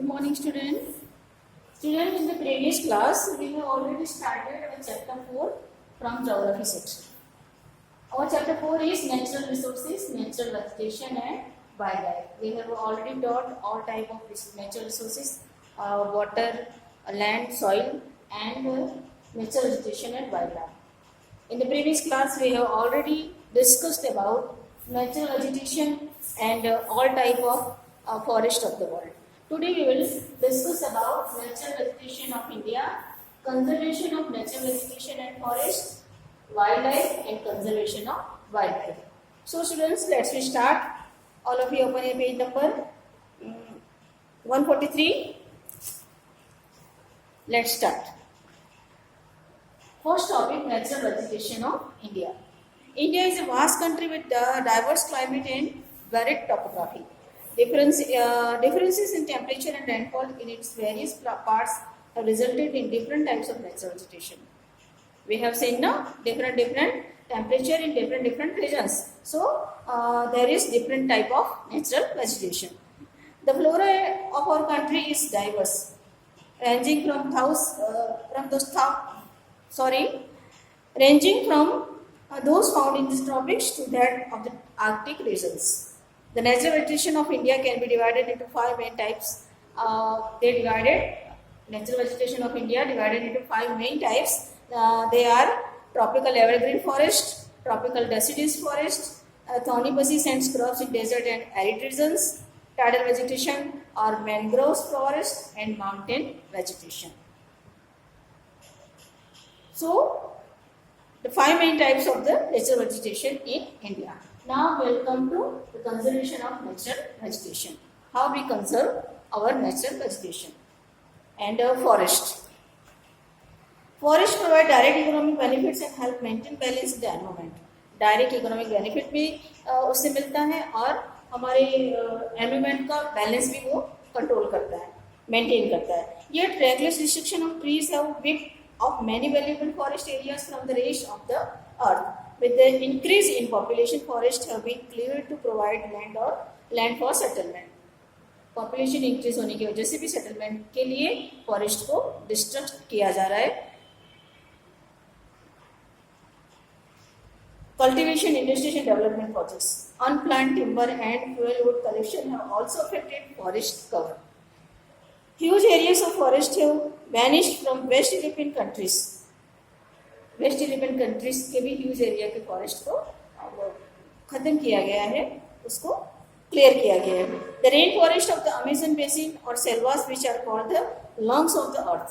Good morning, students. Students, in the previous class, we have already started our chapter 4 from geography section. Our chapter 4 is natural resources, natural vegetation and wildlife. We have already taught all type of natural resources, water, land, soil and natural vegetation and wildlife. In the previous class, we have already discussed about natural vegetation and all type of forest of the world. Today we will discuss about natural vegetation of India, conservation of natural vegetation and forest, wildlife and conservation of wildlife. So students, let's start. All of you open a page number 143. Let's start. First topic, natural vegetation of India. India is a vast country with diverse climate and varied topography. Differences in temperature and rainfall in its various parts have resulted in different types of natural vegetation. We have seen now different temperature in different regions. So there is different type of natural vegetation. The flora of our country is diverse, ranging from those found in the tropics to that of the Arctic regions. The natural vegetation of India can be divided into 5 main types. Natural vegetation of India divided into 5 main types. They are tropical evergreen forest, tropical deciduous forest, thorny bushes and scrubs in desert and arid regions, tidal vegetation or mangroves forest and mountain vegetation. So, the 5 main types of the natural vegetation in India. Now we will come to the conservation of natural vegetation. How we conserve our natural vegetation and forest. Forest provide direct economic benefits and help maintain balance in the environment. Direct economic benefit भी उससे मिलता है और हमारे environment का balance भी वो control करता है, मेंटेन करता है. Yet reckless destruction of trees have ripped off many valuable forest areas from the rest of the earth. With the increase in population, forests have been cleared to provide land for settlement. Population increase होने की वजह से भी settlement के लिए forest को destruct किया जा रहा है. Cultivation, industry and development projects. Unplanned timber and fuel wood collection have also affected forest cover. Huge areas of forest have vanished from West European countries. Waste European countries के भी huge area के forest को खत्म किया गया है, उसको clear किया गया है. The rain forest of the Amazon basin और selvas which are called the lungs of the earth.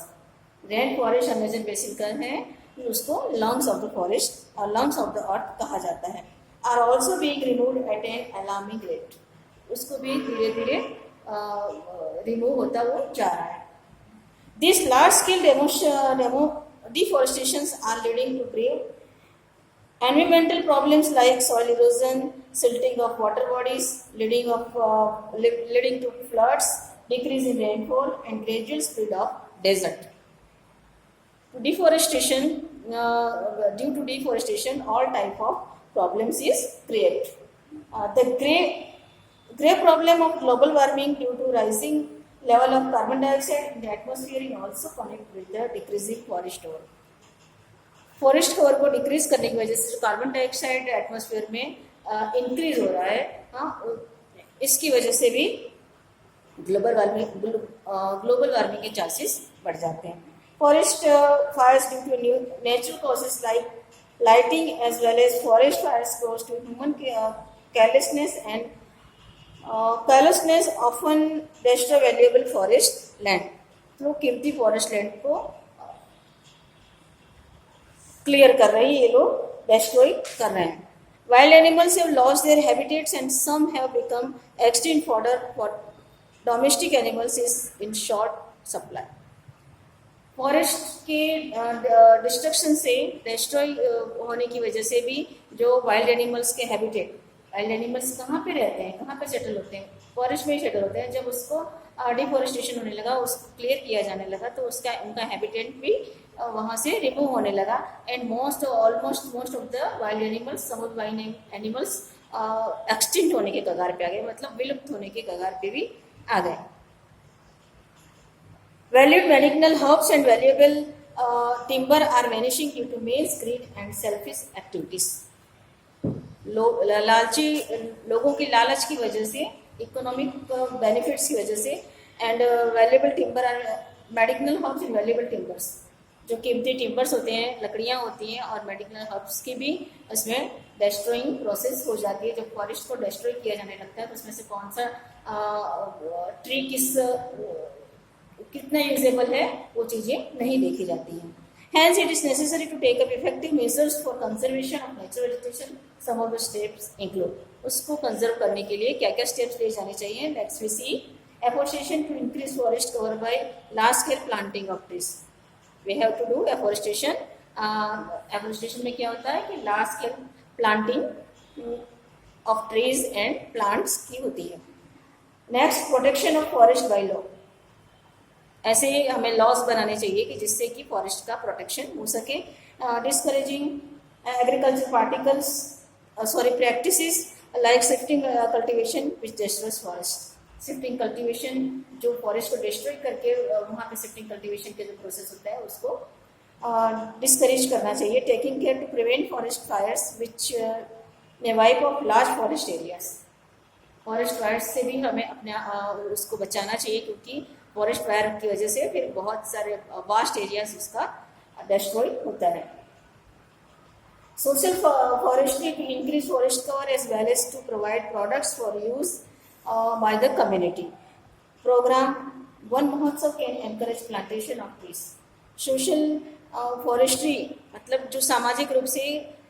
Rain forest Amazon basin का है, उसको लंग्स ऑफ द फॉरेस्ट और लंग्स ऑफ द अर्थ कहा जाता है. Are also being removed at an alarming rate. उसको भी धीरे धीरे रिमूव होता वो जा रहा है. This large scale deforestations are leading to grave environmental problems like soil erosion, silting of water bodies, leading to floods, decrease in rainfall, and gradual spread of desert. Deforestation, due to deforestation, all type of problems is created. The grave problem of global warming due to rising level of carbon dioxide in the atmosphere is also connected with the decreasing forest cover. Forest cover को decrease करने की वजह से जो carbon dioxide atmosphere में increase हो रहा है, इसकी वजह से भी ग्लोबल वार्मिंग के चांसेस बढ़ जाते हैं. Forest fires due to natural causes like lighting as well as forest fires cause to human carelessness often destroy valuable forest land. तो कीमती फॉरेस्ट लैंड को क्लियर कर रहे हैं, ये लोग डिस्ट्रॉय कर रहे हैं. Wild animals have lost their habitats and some have become extinct for domestic animals is in short supply. Forest के डिस्ट्रक्शन से, डिस्ट्रॉय होने की वजह से भी जो वाइल्ड एनिमल्स के हैबिटेट, वाइल्ड एनिमल्स कहाँ पे रहते हैं, कहाँ पे सेटल होते हैं, फॉरेस्ट में ही सेटल होते हैं. जब उसको डिफॉरेस्टेशन होने लगा, उसको क्लियर किया जाने लगा, तो उनका हैबिटेट भी वहाँ से रिमूव होने लगा. And almost of the wild animals, समुद्र वाइल्ड एनिमल्स एक्सटिंक्ट होने के कगार पे आ गए, मतलब विलुप्त होने के कगार पे भी आ गए. Valued medicinal herbs and valuable timber are vanishing due to man's greed and selfish activities. लालची लोगों की लालच की वजह से, इकोनॉमिक बेनिफिट्स की वजह से, and valuable timber are medicinal herbs and valuable timbers, जो कीमती टिम्बर्स होते हैं, लकड़ियाँ होती हैं, और मेडिसिनल हर्ब्स की भी उसमें डेस्ट्रॉइंग प्रोसेस हो जाती है. जब फॉरेस्ट को डेस्ट्रॉय किया जाने लगता है तो उसमें से कौन सा ट्री कितना यूजेबल है वो चीज़ें नहीं देखी जाती हैं. Hence, it is necessary to take up effective measures for conservation of natural vegetation. Some of the steps include, उसको कंजर्व करने के लिए क्या क्या स्टेप्स लिए जाने चाहिए. Next we see afforestation to increase forest cover by large scale planting of trees. We have to do afforestation. Afforestation में क्या होता है कि large scale planting of trees and plants की होती है. Next, protection of forest by law. ऐसे हमें लॉस बनाने चाहिए कि जिससे कि फॉरेस्ट का प्रोटेक्शन हो सके. Discouraging agriculture practices like shifting cultivation which destroys forest. Shifting cultivation जो फॉरेस्ट को डिस्ट्रॉय करके वहाँ पे शिफ्टिंग कल्टीवेशन के जो प्रोसेस होता है उसको डिस्करेज करना चाहिए. Taking care to prevent forest fires which may wipe off large forest areas. Forest fires से भी हमें अपने उसको बचाना चाहिए, क्योंकि फॉरेस्ट फायर की वजह से फिर बहुत सारे वास्ट एरियाज उसका डिस्ट्रॉय होता है. Social forestry to increase forest cover as well as to provide products for use by the community. Program Van Mahotsav can encourage plantation of trees. Social forestry मतलब जो सामाजिक रूप से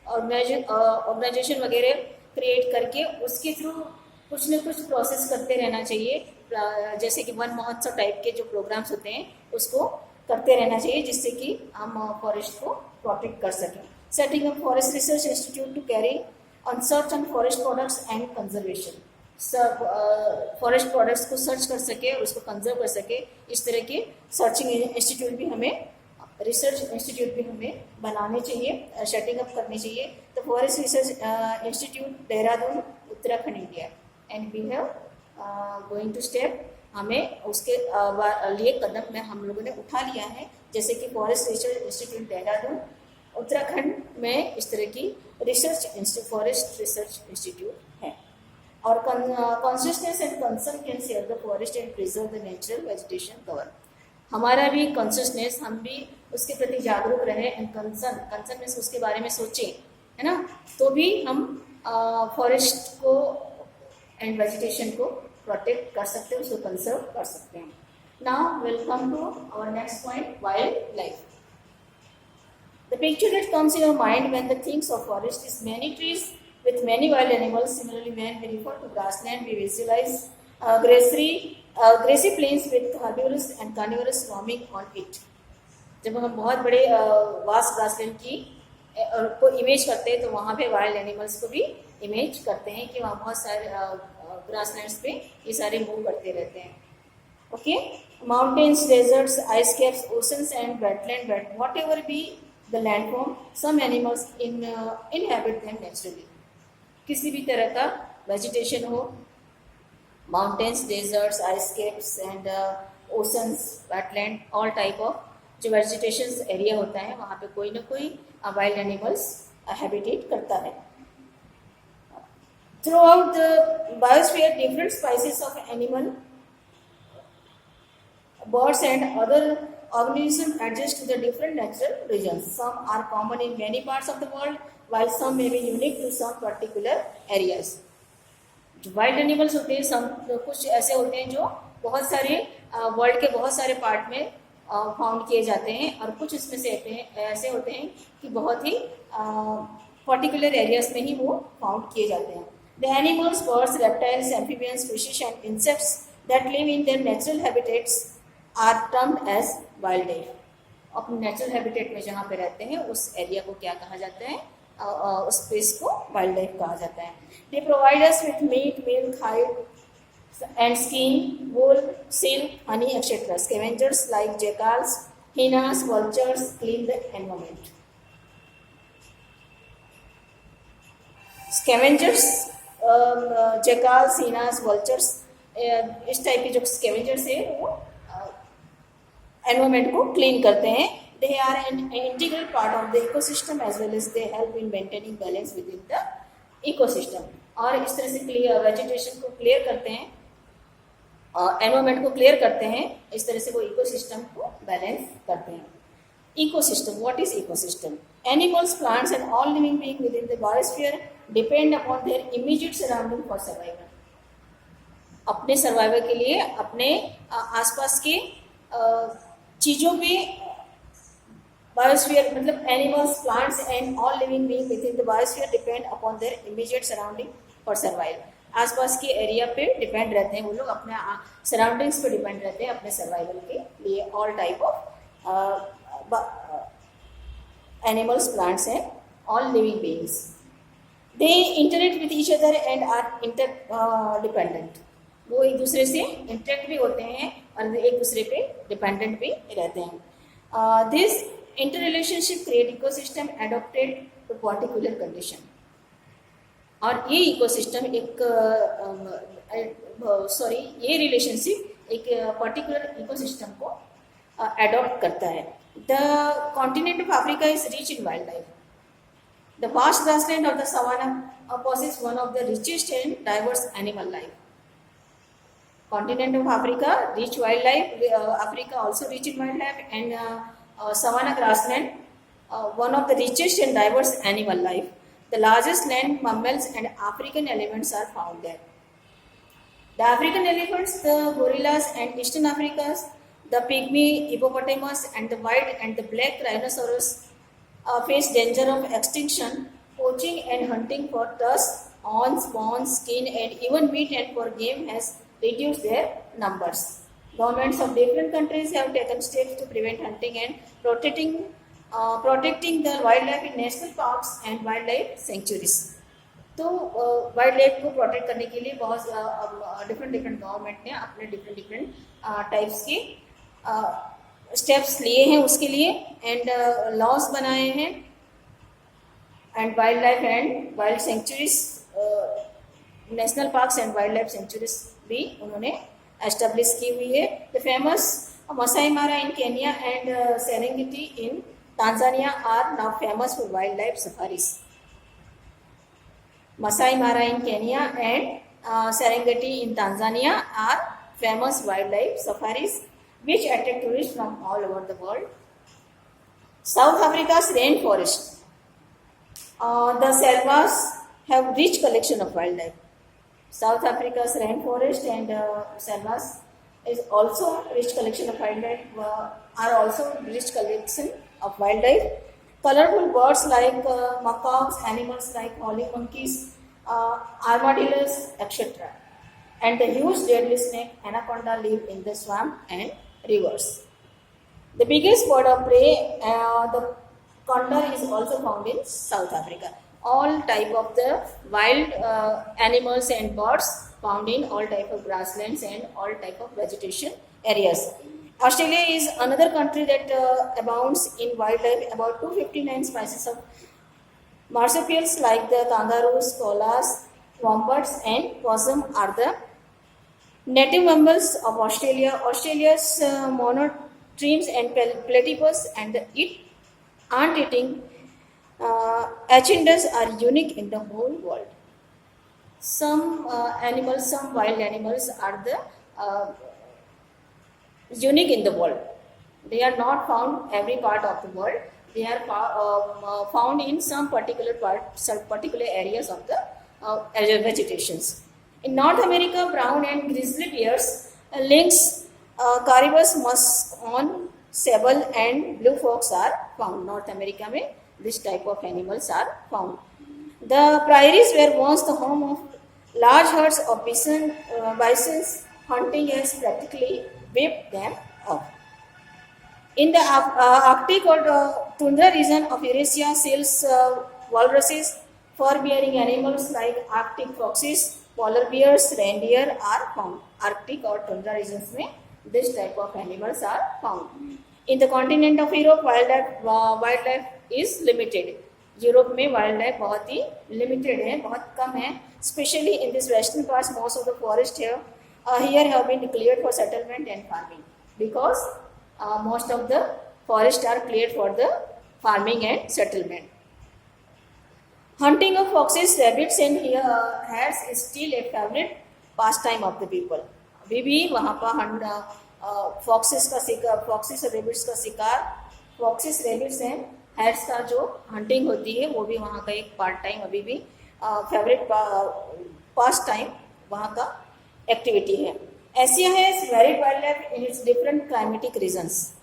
ऑर्गेनाइजेशन वगैरह क्रिएट करके उसके थ्रू कुछ न कुछ प्रोसेस करते रहना चाहिए. जैसे कि वन महोत्सव टाइप के जो प्रोग्राम्स होते हैं उसको करते रहना चाहिए, जिससे कि हम फॉरेस्ट को प्रोटेक्ट कर सकें. Setting up forest research institute to carry on search on forest products and conservation. सब फॉरेस्ट प्रोडक्ट्स को सर्च कर सके और उसको कंजर्व कर सके, इस तरह के सर्चिंग इंस्टीट्यूट भी हमें, रिसर्च इंस्टीट्यूट भी हमें बनाने चाहिए, सेटिंग अप करनी चाहिए. तो forest research institute Dehradun Uttarakhand India, and we have going to step, हमें उसके लिए कदम में हम लोगों ने उठा लिया है. जैसे कि forest research institute Dehradun Uttarakhand में इस तरह की फॉरेस्ट रिसर्च इंस्टीट्यूट है. और consciousness and concern can save the forest and preserve the natural vegetation cover. हमारा भी कॉन्शियसनेस, हम भी उसके प्रति जागरूक रहे, एंड कंसर्न में उसके बारे में सोचें, है ना, तो भी हम फॉरेस्ट को एंड वेजिटेशन को प्रोटेक्ट कर सकते हैं, उसको कंजर्व कर सकते हैं. Now will come to our next point, wild life. The picture that comes in your mind when the thinks of forest is many trees with many wild animals. Similarly, when we refer to grassland, we visualize grassy plains with herbivorous and carnivorous roaming on it. जब हम बहुत बड़े vast grassland की को image करते हैं तो वहाँ पे वाइल्ड एनिमल्स को भी इमेज करते हैं कि वहाँ बहुत सारे ग्रासलैंड्स पे ये सारे मूव करते रहते हैं. Okay, mountains, deserts, ice caps, oceans and wetland, whatever be the landform, some animals inhabit them naturally. किसी भी तरह का वेजिटेशन हो, mountains, deserts, ice caps and oceans, wetland, all type of जो वेजिटेशन एरिया होता है वहाँ पे कोई ना कोई वाइल्ड एनिमल्स हैबिटेट करता है. Through out the biosphere different species of animal, birds and other organisms adjust to the different natural regions. Some are common in many parts of the world, while some may be unique to some particular areas. जो wild animals होते हैं, some कुछ ऐसे होते हैं जो बहुत सारे वर्ल्ड के बहुत सारे पार्ट में फाउंड किए जाते हैं, और कुछ इसमें से ऐसे होते हैं कि बहुत ही पर्टिकुलर एरियाज में ही वो फाउंड किए जाते हैं. The animals, birds, reptiles, amphibians, fishes and insects that live in their natural habitats are termed as wild life. अपने नेचुरल हैबिटेट में जहाँ पे रहते हैं उस एरिया को क्या कहा जाता है, उस स्पेस को वाइल्ड लाइफ कहा जाता है. They provide us with meat, milk, hide and skin, wool, silk, honey etcetera. Scavengers like jackals, hyenas, vultures clean the environment. Scavengers, jackals, hyenas, vultures, इस टाइप के जो स्कैवेंजर्स है वो एनवायरमेंट को क्लीन करते हैं. They are an integral part of the ecosystem as well as they help in maintaining balance within the ecosystem. और इस तरह से वेजिटेशन को क्लियर करते हैं, एनवायरमेंट को क्लियर करते हैं, इस तरह से वो इकोसिस्टम को बैलेंस करते हैं. Ecosystem, what is ecosystem? Animals, plants and all living being with in the biosphere depend upon their immediate surrounding for survival. अपने सर्वाइवल के लिए अपने आसपास के चीज़ों पे बायोस्फीयर मतलब animals, plants and all living being with in the biosphere depend upon their immediate surrounding for survival. आसपास के एरिया पे डिपेंड रहते हैं वो लोग, अपने सराउंडिंग्स पे डिपेंड रहते हैं अपने सर्वाइवल के लिए. All type of animals, plants and all living beings, they interact with each other and are interdependent. वो एक दूसरे से इंटरेक्ट भी होते हैं और एक दूसरे पे डिपेंडेंट भी रहते हैं. This inter relationship create ecosystem adopted to particular condition. और ये इकोसिस्टम ये रिलेशनशिप एक पर्टिकुलर इकोसिस्टम को एडॉप्ट करता है. The continent of Africa is rich in wild life. The vast grassland of the savanna possesses one of the richest and diverse animal life. Continent of Africa, rich wildlife. Africa also rich in wildlife, and savanna grassland, one of the richest and diverse animal life. The largest land mammals and African elephants are found there. The African elephants, the gorillas and eastern Africans, the pygmy hippopotamus and the white and the black rhinoceros face danger of extinction. Poaching and hunting for tusks, horns, bones, skin and even meat and for game has reduced their numbers. Governments of different countries have taken steps to prevent hunting and protecting the wildlife in national parks and wildlife sanctuaries. तो wild life को protect करने के लिए बहुत different government ने अपने different types के steps लिए हैं उसके लिए, एंड लॉज बनाए हैं, and wild life and wild sanctuaries, national parks and wild life sanctuaries भी उन्होंने एस्टेब्लिश की हुई है. The famous Masai Mara in Kenya and Serengeti in Tanzania are now famous for wild life safaris. Masai Mara in Kenya and Serengeti in Tanzania are famous wildlife safaris which attract tourists from all over the world. South Africa's rainforest. The selvas have rich collection of wildlife. South Africa's rainforest and selvas is also rich collection of wildlife. Are also rich collection of wildlife. Colorful birds like macaws, animals like howling monkeys, armadillos, etc. And the huge deadly snake anaconda live in the swamp and rivers. The biggest bird of prey, the condor, is also found in South Africa. All type of the wild animals and birds found in all type of grasslands and all type of vegetation areas. Australia is another country that abounds in wildlife. About 259 species of marsupials like the kangaroos, koalas, wombats and possum are the native mammals of Australia. Australia's monotremes and platypus and the ant-eating echidnas are unique in the whole world. Some wild animals are the unique in the world. They are not found every part of the world. They are found in some particular areas of the vegetations. In North America, brown and grizzly bears, lynx, caribous, muskon, sable and blue fox are found. North America में this type of animals are found. The prairies were once the home of large herds of bisons. Hunting has practically wiped them off. In the Arctic or tundra region of Eurasia, seals, walruses, fur-bearing animals like Arctic foxes, polar bears, reindeer are found. Arctic or tundra regions में this type of animals are found. In the continent of Europe, wildlife is limited. Europe में wild life बहुत ही limited है, बहुत कम है. Specially in this western parts most of the forest here have been declared for settlement and farming because most of the forests are cleared for the farming and settlement. Hunting of foxes, rabbits and hares is still a favorite pastime of the people. अभी भी वहाँ पर foxes का शिकार, foxes और rabbits का शिकार, foxes, rabbits and hares का जो hunting होती है वो भी वहाँ का एक part time अभी भी favorite pastime वहाँ का activity है. Asia has varied wildlife in its different climatic regions.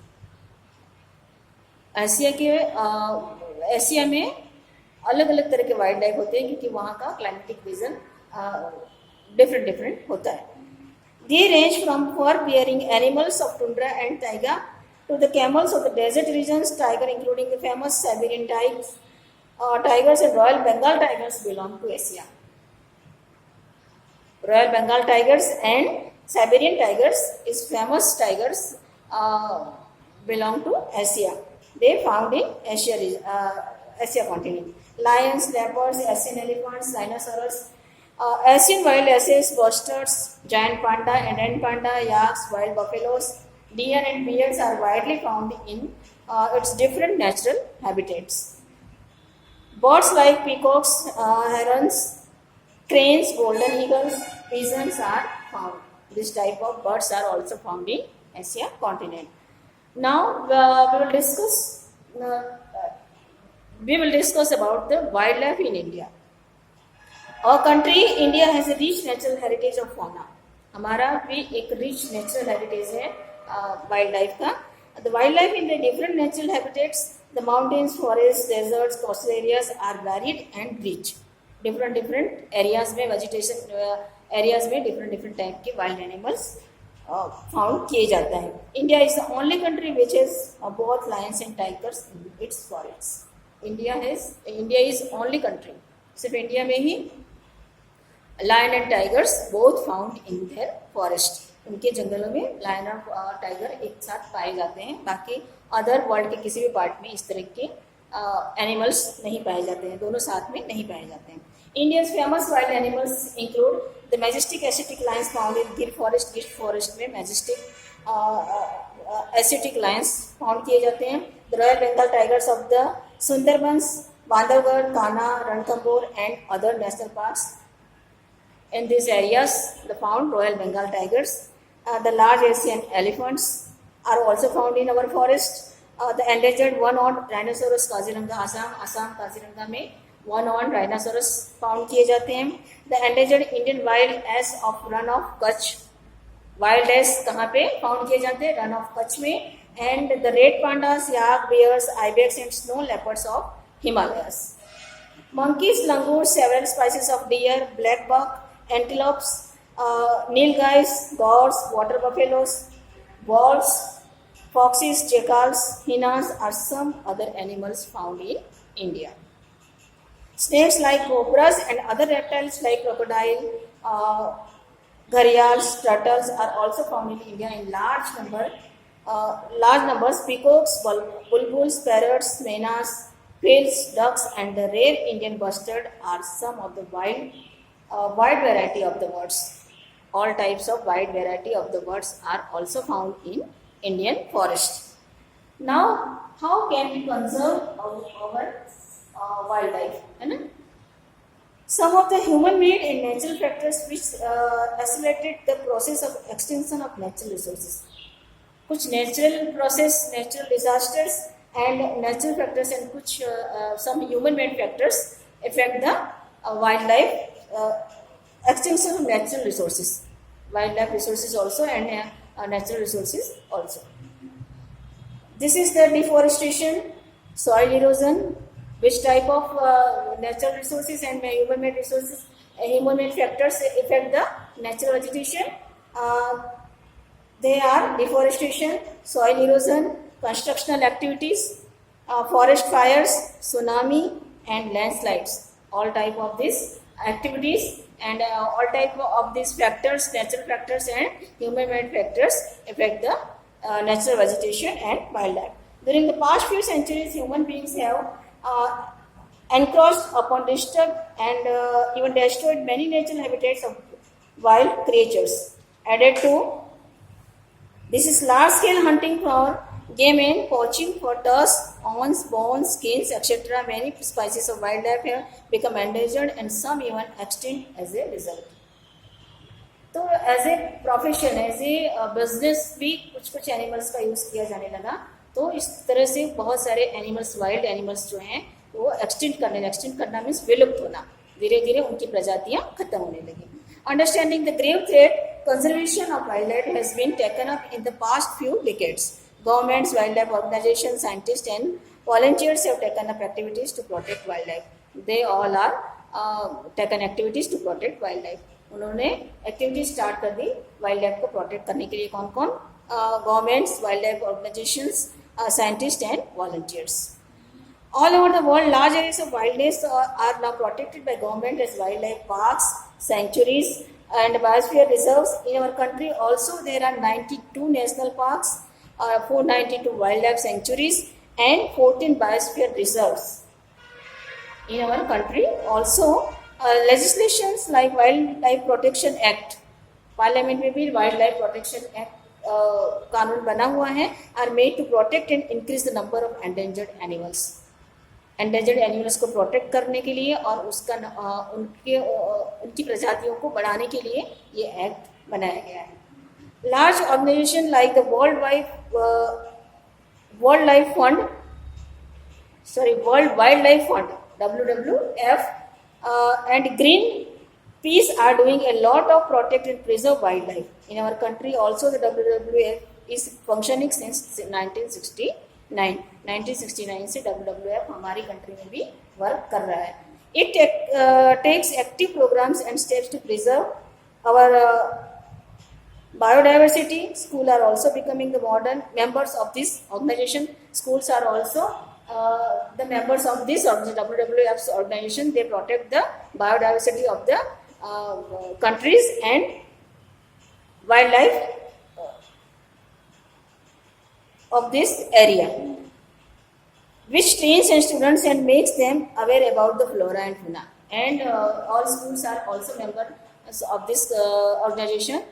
Asia में अलग अलग तरह के वाइल्ड लाइफ होते हैं क्योंकि वहाँ का क्लाइमेटिक रीजन डिफरेंट होता है. They range from fur bearing animals of tundra and taiga to the camels of the desert regions. Tiger including the famous Siberian tigers and Royal Bengal tigers belong to Asia. Royal Bengal tigers and Siberian tigers is famous tigers belong to Asia. They found in Asia continent. Lions, leopards, Asian elephants, rhinoceros, Asian wild asses, bustards, giant panda, Indian panda, yaks, wild buffaloes, deer and bears are widely found in its different natural habitats. Birds like peacocks, herons, cranes, golden eagles, pigeons are found. This type of birds are also found in Asia continent. Now we will discuss about the wildlife in India. Our country India has a rich natural heritage of fauna. हमारा भी एक rich natural heritage है wildlife का. The wildlife in the different natural habitats, the mountains, forests, deserts, coastal areas are varied and rich. Different areas में vegetation areas में different type के wild animals found किए जाता है. India is the only country which has both lions and tigers in its forest. India is only country, सिर्फ India में ही lion and tigers both found in their forest. उनके जंगलों में लायन और टाइगर एक साथ पाए जाते हैं. बाकी अदर वर्ल्ड के किसी भी पार्ट में इस तरह के एनिमल्स नहीं पाए जाते हैं, दोनों साथ में नहीं पाए जाते हैं. India's famous wild animals include the majestic asiatic lions found in Gir forest. गिर फॉरेस्ट में majestic asiatic lions फाउंड किए जाते हैं. The Royal Bengal tigers of the Sundarbans, Bandhavgarh, Kanha, Ranthambore and other national parks. In these areas, the found Royal Bengal tigers. The large Asian elephants are also found in our forest. The endangered one-horned rhinoceros Kaziranga, Assam Kaziranga में one-horned rhinoceros found किए जाते हैं. The endangered Indian wild ass of run of Kutch. Wild ass कहाँ पे found किए जाते हैं? Run of Kutch में. And the red pandas, yak, bears, ibex and snow leopards of Himalayas. monkeys, langurs, several species of deer, black buck, antelopes, nilgais, gaurs, water buffaloes, wolves, foxes, jackals, hyenas are some other animals found in India. Snakes like cobras and other reptiles like crocodile, gharials, turtles are also found in India in large numbers. Peacocks, bulbuls, parrots, maynas, quails, ducks, and the rare Indian bustard are some of the wide variety of the birds. All types of wide variety of the birds are also found in Indian forest. Now, how can we conserve our wildlife, है ना? Some of the human-made and natural factors which accelerated the process of extinction of natural resources. कुछ natural process, natural disasters and natural factors and कुछ some human-made factors affect the wildlife extinction of natural resources, wildlife resources also and natural resources also. This is the deforestation, soil erosion. Which type of natural resources and human-made resources, human-made factors affect the natural vegetation? They are deforestation, soil erosion, constructional activities, forest fires, tsunami, and landslides. All type of these activities and all type of these factors, natural factors and human-made factors affect the natural vegetation and wildlife. During the past few centuries, human beings have encroached upon, disturbed and even destroyed many natural habitats of wild creatures. Added to this is large-scale hunting for Game and poaching for tusks, horns, bones, skins, etc. Many species of wildlife have become endangered and some even extinct as a result. तो as a profession, as a business भी कुछ कुछ animals का use किया जाने लगा. तो इस तरह से बहुत सारे एनिमल्स, वाइल्ड एनिमल्स जो हैं वो एक्सटेंट करना मीन्स विलुप्त होना, धीरे धीरे उनकी प्रजातियां खत्म होने लगी. Understanding the grave threat, conservation of wild life has been taken up in the past few decades. Governments, wildlife organizations, scientists and volunteers have taken up activities to protect wildlife. They all are taken activities to protect wildlife. उन्होंने activity start कर दी wild life को protect करने के लिए. कौन कौन? Governments, wild life organisations, scientist and volunteers. All over the world, large areas of wilderness are now protected by government as wildlife parks, sanctuaries, and biosphere reserves. In our country, also there are 92 national parks, 492 wildlife sanctuaries, and 14 biosphere reserves. In our country, also legislations like Wildlife Protection Act, parliament में भी wild life protection act कानून बना हुआ है, are made to protect and increase the number of endangered animals. Endangered animals को protect करने के लिए और उसका उनकी प्रजातियों को बढ़ाने के लिए ये एक्ट बनाया गया है. Large organization like the World Wild Life Fund WWF and Greenpeace are doing a lot of protect and preserve wildlife. In our country also the WWF is functioning since 1969. 1969 से WWF हमारी country में भी work कर रहा है. It takes active programs and steps to preserve our biodiversity. Schools are also becoming the modern members of this organization. Schools are also the members of this WWF's organization. They protect the biodiversity of the countries and wildlife of this area, which trains and students and makes them aware about the flora and fauna. And all schools are also members of this organization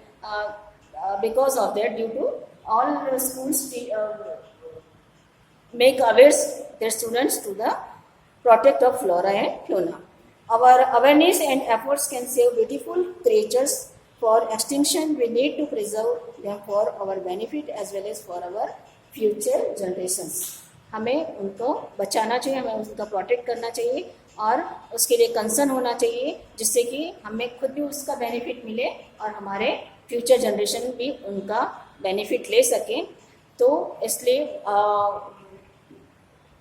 because of that, due to all schools make aware their students to the protect of flora and fauna. Our awareness and efforts can save beautiful creatures for extinction. We need to preserve them for our benefit as well as for our future generations. हमें उनको बचाना चाहिए, हमें उनका protect करना चाहिए और उसके लिए कंसर्न होना चाहिए, जिससे कि हमें खुद भी उसका बेनिफिट मिले और हमारे फ्यूचर जनरेशन भी उनका बेनिफिट ले सकें. तो इसलिए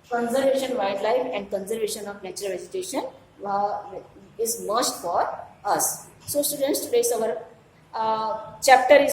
conservation wildlife and conservation of natural vegetation is must for us. So students, today's our chapter is